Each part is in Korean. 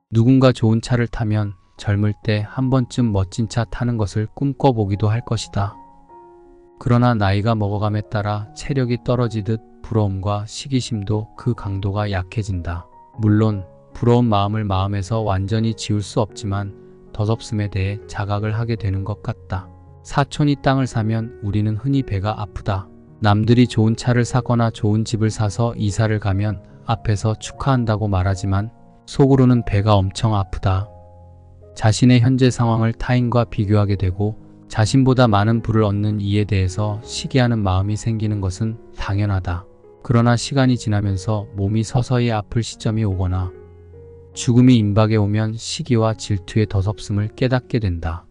누군가 좋은 차를 타면 젊을 때 한 번쯤 멋진 차 타는 것을 꿈꿔보기도 할 것이다. 그러나 나이가 먹어감에 따라 체력이 떨어지듯 부러움과 시기심도 그 강도가 약해진다. 물론 부러운 마음을 마음에서 완전히 지울 수 없지만 덧없음에 대해 자각을 하게 되는 것 같다. 사촌이 땅을 사면 우리는 흔히 배가 아프다. 남들이 좋은 차를 사거나 좋은 집을 사서 이사를 가면 앞에서 축하한다고 말하지만 속으로는 배가 엄청 아프다. 자신의 현재 상황을 타인과 비교하게 되고 자신보다 많은 부를 얻는 이에 대해서 시기하는 마음이 생기는 것은 당연하다. 그러나 시간이 지나면서 몸이 서서히 아플 시점이 오거나 죽음이 임박에 오면 시기와 질투의 덧없음을 깨닫게 된다.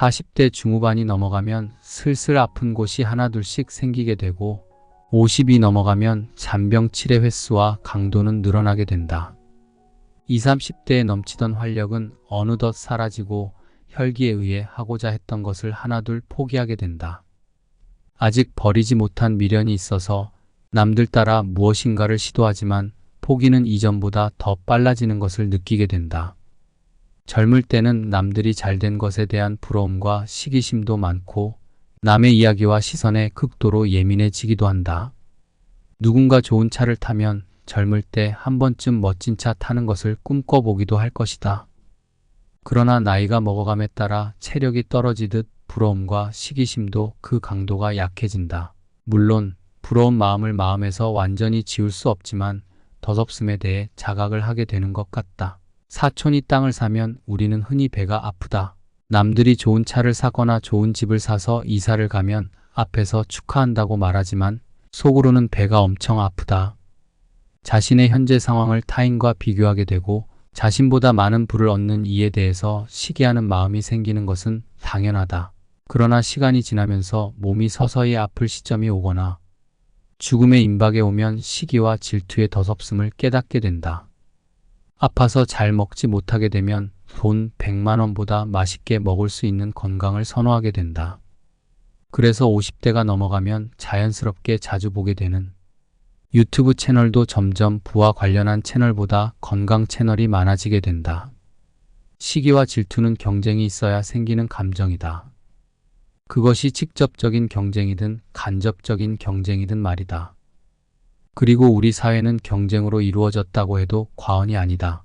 40대 중후반이 넘어가면 슬슬 아픈 곳이 하나둘씩 생기게 되고 50이 넘어가면 잔병 치레 횟수와 강도는 늘어나게 된다. 20, 30대에 넘치던 활력은 어느덧 사라지고 혈기에 의해 하고자 했던 것을 하나둘 포기하게 된다. 아직 버리지 못한 미련이 있어서 남들 따라 무엇인가를 시도하지만 포기는 이전보다 더 빨라지는 것을 느끼게 된다. 젊을 때는 남들이 잘된 것에 대한 부러움과 시기심도 많고 남의 이야기와 시선에 극도로 예민해지기도 한다. 누군가 좋은 차를 타면 젊을 때 한 번쯤 멋진 차 타는 것을 꿈꿔보기도 할 것이다. 그러나 나이가 먹어감에 따라 체력이 떨어지듯 부러움과 시기심도 그 강도가 약해진다. 물론 부러운 마음을 마음에서 완전히 지울 수 없지만 덧없음에 대해 자각을 하게 되는 것 같다. 사촌이 땅을 사면 우리는 흔히 배가 아프다. 남들이 좋은 차를 사거나 좋은 집을 사서 이사를 가면 앞에서 축하한다고 말하지만 속으로는 배가 엄청 아프다. 자신의 현재 상황을 타인과 비교하게 되고 자신보다 많은 부를 얻는 이에 대해서 시기하는 마음이 생기는 것은 당연하다. 그러나 시간이 지나면서 몸이 서서히 아플 시점이 오거나 죽음의 임박에 오면 시기와 질투의 덧없음을 깨닫게 된다. 아파서 잘 먹지 못하게 되면 돈 100만 원보다 맛있게 먹을 수 있는 건강을 선호하게 된다. 그래서 50대가 넘어가면 자연스럽게 자주 보게 되는 유튜브 채널도 점점 부와 관련한 채널보다 건강 채널이 많아지게 된다. 시기와 질투는 경쟁이 있어야 생기는 감정이다. 그것이 직접적인 경쟁이든 간접적인 경쟁이든 말이다. 그리고 우리 사회는 경쟁으로 이루어졌다고 해도 과언이 아니다.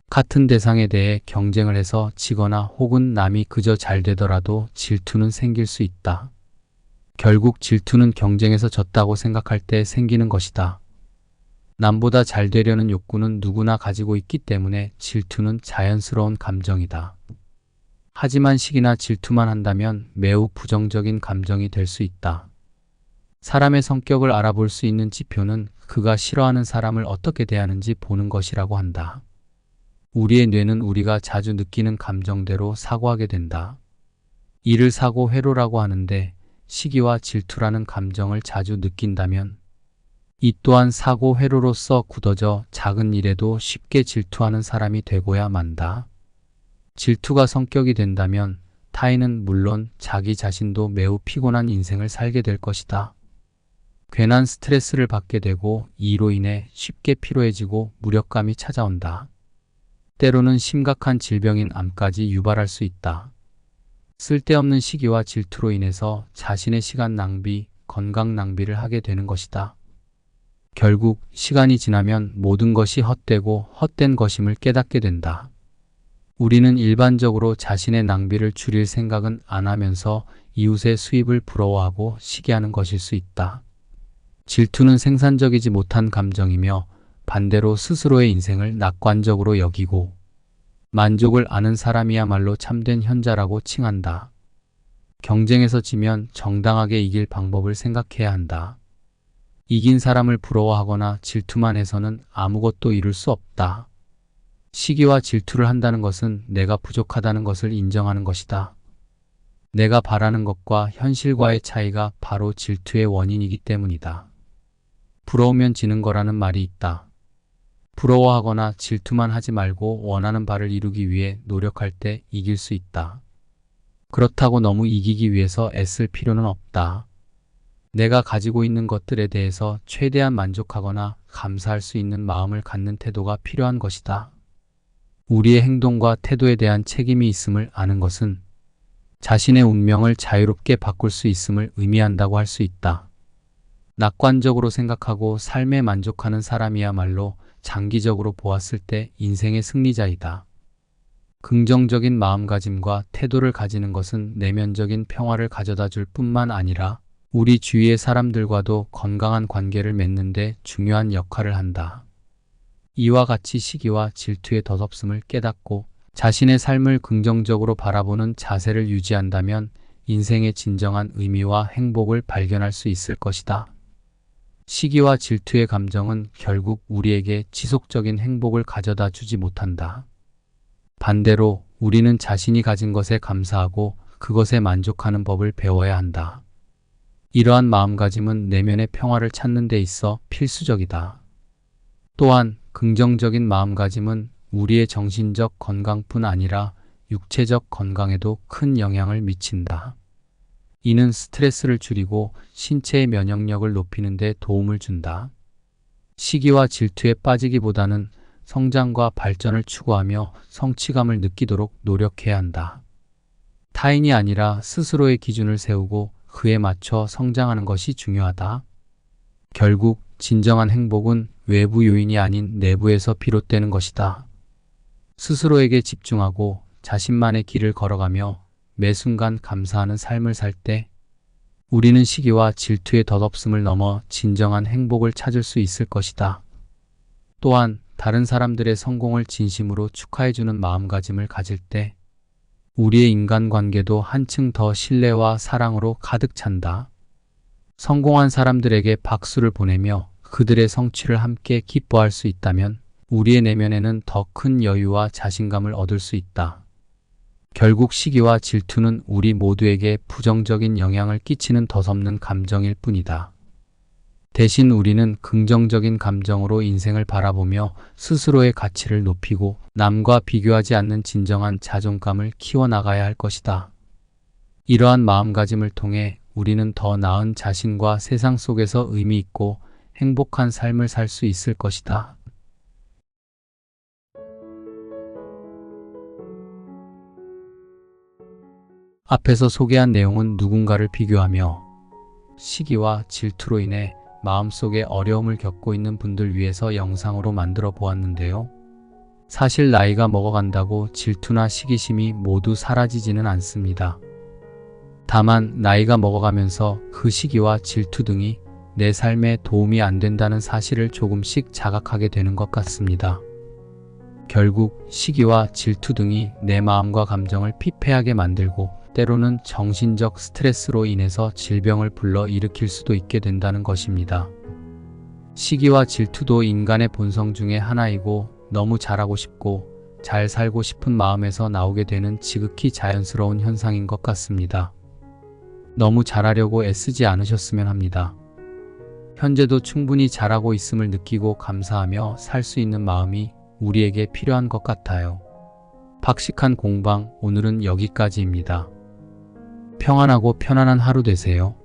같은 대상에 대해 경쟁을 해서 지거나 혹은 남이 그저 잘 되더라도 질투는 생길 수 있다. 결국 질투는 경쟁에서 졌다고 생각할 때 생기는 것이다. 남보다 잘 되려는 욕구는 누구나 가지고 있기 때문에 질투는 자연스러운 감정이다. 하지만 시기나 질투만 한다면 매우 부정적인 감정이 될 수 있다. 사람의 성격을 알아볼 수 있는 지표는 그가 싫어하는 사람을 어떻게 대하는지 보는 것이라고 한다. 우리의 뇌는 우리가 자주 느끼는 감정대로 사고하게 된다. 이를 사고 회로라고 하는데 시기와 질투라는 감정을 자주 느낀다면 이 또한 사고 회로로서 굳어져 작은 일에도 쉽게 질투하는 사람이 되고야 만다. 질투가 성격이 된다면 타인은 물론 자기 자신도 매우 피곤한 인생을 살게 될 것이다. 괜한 스트레스를 받게 되고 이로 인해 쉽게 피로해지고 무력감이 찾아온다. 때로는 심각한 질병인 암까지 유발할 수 있다. 쓸데없는 시기와 질투로 인해서 자신의 시간 낭비, 건강 낭비를 하게 되는 것이다. 결국 시간이 지나면 모든 것이 헛되고 헛된 것임을 깨닫게 된다. 우리는 일반적으로 자신의 낭비를 줄일 생각은 안 하면서 이웃의 수입을 부러워하고 시기하는 것일 수 있다. 질투는 생산적이지 못한 감정이며 반대로 스스로의 인생을 낙관적으로 여기고 만족을 아는 사람이야말로 참된 현자라고 칭한다. 경쟁에서 지면 정당하게 이길 방법을 생각해야 한다. 이긴 사람을 부러워하거나 질투만 해서는 아무것도 이룰 수 없다. 시기와 질투를 한다는 것은 내가 부족하다는 것을 인정하는 것이다. 내가 바라는 것과 현실과의 차이가 바로 질투의 원인이기 때문이다. 부러우면 지는 거라는 말이 있다. 부러워하거나 질투만 하지 말고 원하는 바를 이루기 위해 노력할 때 이길 수 있다. 그렇다고 너무 이기기 위해서 애쓸 필요는 없다. 내가 가지고 있는 것들에 대해서 최대한 만족하거나 감사할 수 있는 마음을 갖는 태도가 필요한 것이다. 우리의 행동과 태도에 대한 책임이 있음을 아는 것은 자신의 운명을 자유롭게 바꿀 수 있음을 의미한다고 할 수 있다. 낙관적으로 생각하고 삶에 만족하는 사람이야말로 장기적으로 보았을 때 인생의 승리자이다. 긍정적인 마음가짐과 태도를 가지는 것은 내면적인 평화를 가져다 줄 뿐만 아니라 우리 주위의 사람들과도 건강한 관계를 맺는 데 중요한 역할을 한다. 이와 같이 시기와 질투의 덧없음을 깨닫고 자신의 삶을 긍정적으로 바라보는 자세를 유지한다면 인생의 진정한 의미와 행복을 발견할 수 있을 것이다. 시기와 질투의 감정은 결국 우리에게 지속적인 행복을 가져다 주지 못한다. 반대로 우리는 자신이 가진 것에 감사하고 그것에 만족하는 법을 배워야 한다. 이러한 마음가짐은 내면의 평화를 찾는 데 있어 필수적이다. 또한 긍정적인 마음가짐은 우리의 정신적 건강뿐 아니라 육체적 건강에도 큰 영향을 미친다. 이는 스트레스를 줄이고 신체의 면역력을 높이는 데 도움을 준다. 시기와 질투에 빠지기보다는 성장과 발전을 추구하며 성취감을 느끼도록 노력해야 한다. 타인이 아니라 스스로의 기준을 세우고 그에 맞춰 성장하는 것이 중요하다. 결국 진정한 행복은 외부 요인이 아닌 내부에서 비롯되는 것이다. 스스로에게 집중하고 자신만의 길을 걸어가며 매 순간 감사하는 삶을 살 때 우리는 시기와 질투의 덧없음을 넘어 진정한 행복을 찾을 수 있을 것이다. 또한 다른 사람들의 성공을 진심으로 축하해주는 마음가짐을 가질 때 우리의 인간관계도 한층 더 신뢰와 사랑으로 가득 찬다. 성공한 사람들에게 박수를 보내며 그들의 성취를 함께 기뻐할 수 있다면 우리의 내면에는 더 큰 여유와 자신감을 얻을 수 있다. 결국 시기와 질투는 우리 모두에게 부정적인 영향을 끼치는 덧없는 감정일 뿐이다. 대신 우리는 긍정적인 감정으로 인생을 바라보며 스스로의 가치를 높이고 남과 비교하지 않는 진정한 자존감을 키워나가야 할 것이다. 이러한 마음가짐을 통해 우리는 더 나은 자신과 세상 속에서 의미 있고 행복한 삶을 살 수 있을 것이다. 앞에서 소개한 내용은 누군가를 비교하며 시기와 질투로 인해 마음속에 어려움을 겪고 있는 분들 위해서 영상으로 만들어 보았는데요. 사실 나이가 먹어간다고 질투나 시기심이 모두 사라지지는 않습니다. 다만 나이가 먹어가면서 그 시기와 질투 등이 내 삶에 도움이 안 된다는 사실을 조금씩 자각하게 되는 것 같습니다. 결국 시기와 질투 등이 내 마음과 감정을 피폐하게 만들고 때로는 정신적 스트레스로 인해서 질병을 불러 일으킬 수도 있게 된다는 것입니다. 시기와 질투도 인간의 본성 중에 하나이고 너무 잘하고 싶고 잘 살고 싶은 마음에서 나오게 되는 지극히 자연스러운 현상인 것 같습니다. 너무 잘하려고 애쓰지 않으셨으면 합니다. 현재도 충분히 잘하고 있음을 느끼고 감사하며 살 수 있는 마음이 우리에게 필요한 것 같아요. 박식한 공방, 오늘은 여기까지입니다. 평안하고 편안한 하루 되세요.